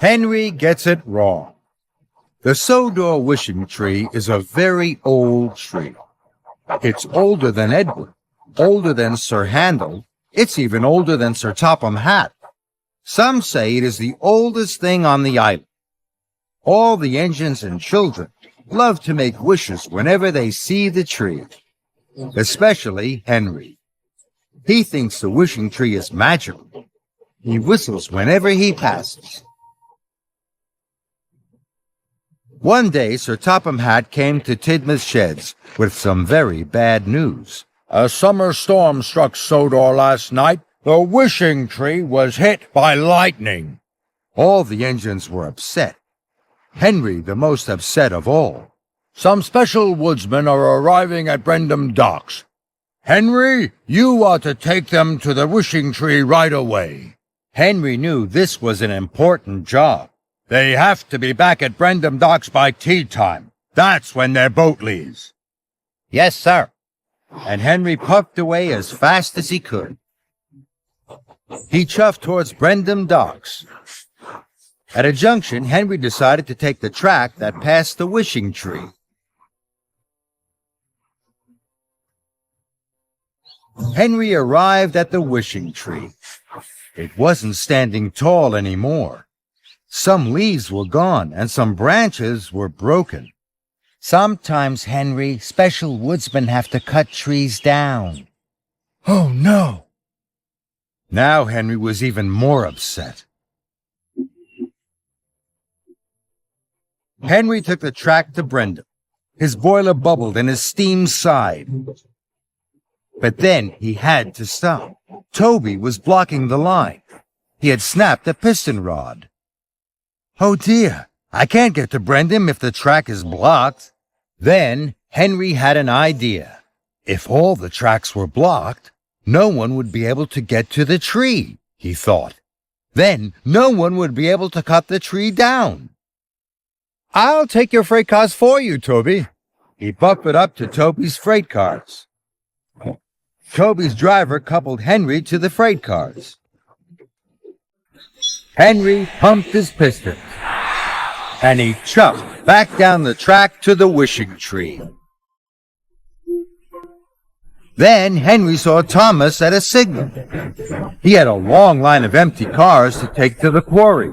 Henry gets it wrong. The Sodor wishing tree is a very old tree. It's older than Edward, older than Sir Handel. It's even older than Sir Topham Hatt. Some say it is the oldest thing on the island. All the engines and children love to make wishes whenever they see the tree, especially Henry. He thinks the wishing tree is magical. He whistles whenever he passes. One day, Sir Topham Hatt came to Tidmouth Sheds with some very bad news. A summer storm struck Sodor last night. The wishing tree was hit by lightning. All the engines were upset. Henry the most upset of all. Some special woodsmen are arriving at Brendam Docks. Henry, you are to take them to the wishing tree right away. Henry knew this was an important job. They have to be back at Brendam Docks by tea time. That's when their boat leaves. Yes, sir. And Henry puffed away as fast as he could. He chuffed towards Brendam Docks. At a junction, Henry decided to take the track that passed the wishing tree. Henry arrived at the wishing tree. It wasn't standing tall anymore. Some leaves were gone and some branches were broken. Sometimes, Henry, special woodsmen have to cut trees down. Oh, no! Now Henry was even more upset. Henry took the track to Brendam. His boiler bubbled and his steam sighed. But then he had to stop. Toby was blocking the line. He had snapped a piston rod. Oh dear, I can't get to Brendam if the track is blocked. Then Henry had an idea. If all the tracks were blocked, no one would be able to get to the tree, he thought. Then no one would be able to cut the tree down. I'll take your freight cars for you, Toby. He buffered up to Toby's freight cars. Toby's driver coupled Henry to the freight cars. Henry pumped his pistons, and he chuffed back down the track to the wishing tree. Then Henry saw Thomas at a signal. He had a long line of empty cars to take to the quarry.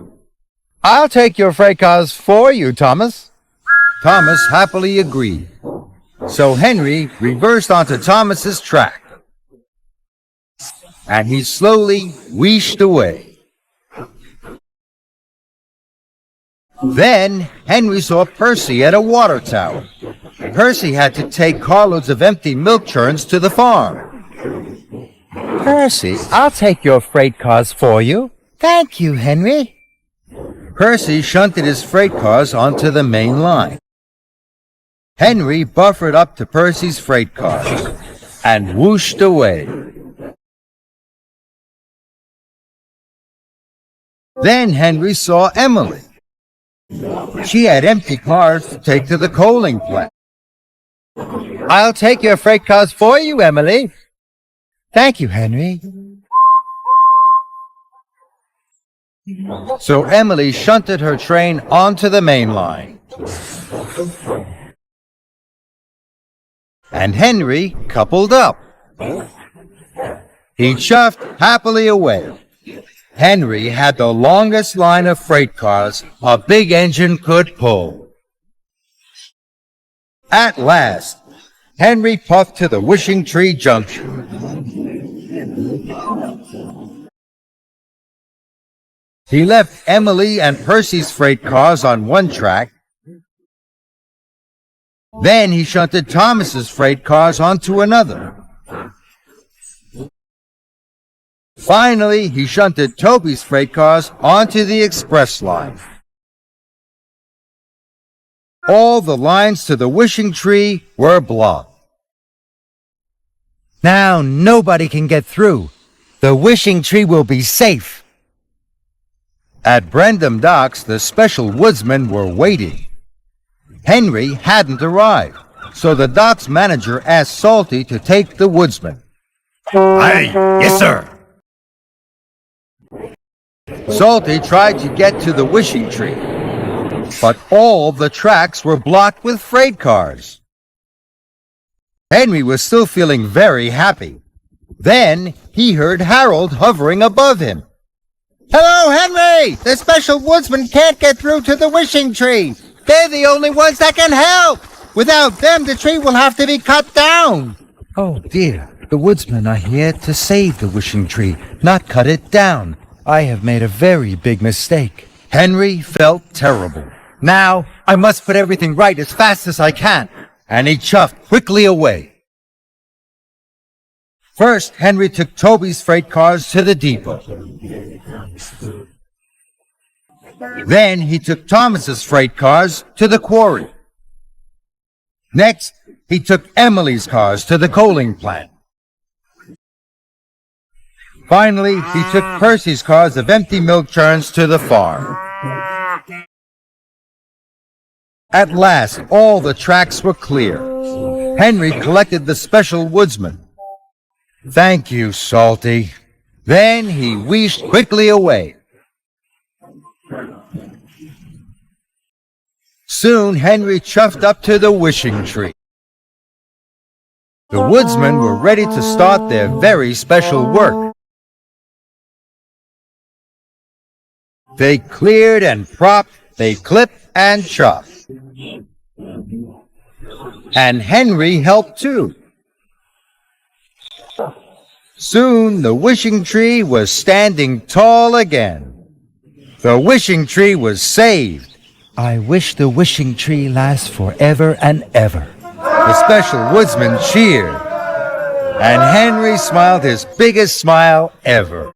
I'll take your freight cars for you, Thomas. Thomas happily agreed. So Henry reversed onto Thomas's track, and he slowly wheeshed away. Then Henry saw Percy at a water tower. Percy had to take carloads of empty milk churns to the farm. Percy, I'll take your freight cars for you. Thank you, Henry. Percy shunted his freight cars onto the main line. Henry buffered up to Percy's freight cars and whooshed away. Then Henry saw Emily. She had empty cars to take to the coaling plant. I'll take your freight cars for you, Emily. Thank you, Henry. So Emily shunted her train onto the main line. And Henry coupled up. He chuffed happily away. Henry had the longest line of freight cars a big engine could pull. At last, Henry puffed to the Wishing Tree Junction. He left Emily and Percy's freight cars on one track. Then he shunted Thomas's freight cars onto another. Finally, he shunted Toby's freight cars onto the express line. All the lines to the Wishing Tree were blocked. Now nobody can get through. The Wishing Tree will be safe. At Brendam Docks, the special woodsmen were waiting. Henry hadn't arrived, so the docks manager asked Salty to take the woodsman. Aye, yes, sir. Salty tried to get to the wishing tree, but all the tracks were blocked with freight cars. Henry was still feeling very happy. Then he heard Harold hovering above him. "Hello, Henry! The special woodsman can't get through to the wishing tree. They're the only ones that can help. Without them, the tree will have to be cut down." "Oh dear, the woodsmen are here to save the wishing tree, not cut it down. I have made a very big mistake." Henry felt terrible. "Now, I must put everything right as fast as I can." And he chuffed quickly away. First, Henry took Toby's freight cars to the depot. Then he took Thomas's freight cars to the quarry. Next, he took Emily's cars to the coaling plant. Finally, he took Percy's cars of empty milk churns to the farm. At last, all the tracks were clear. Henry collected the special woodsman. "Thank you, Salty." Then he wheezed quickly away. Soon Henry chuffed up to the wishing tree. The woodsmen were ready to start their very special work. They cleared and propped, they clipped and chopped. And Henry helped too. Soon the wishing tree was standing tall again. The wishing tree was saved. "I wish the wishing tree lasts forever and ever." The special woodsman cheered, and Henry smiled his biggest smile ever.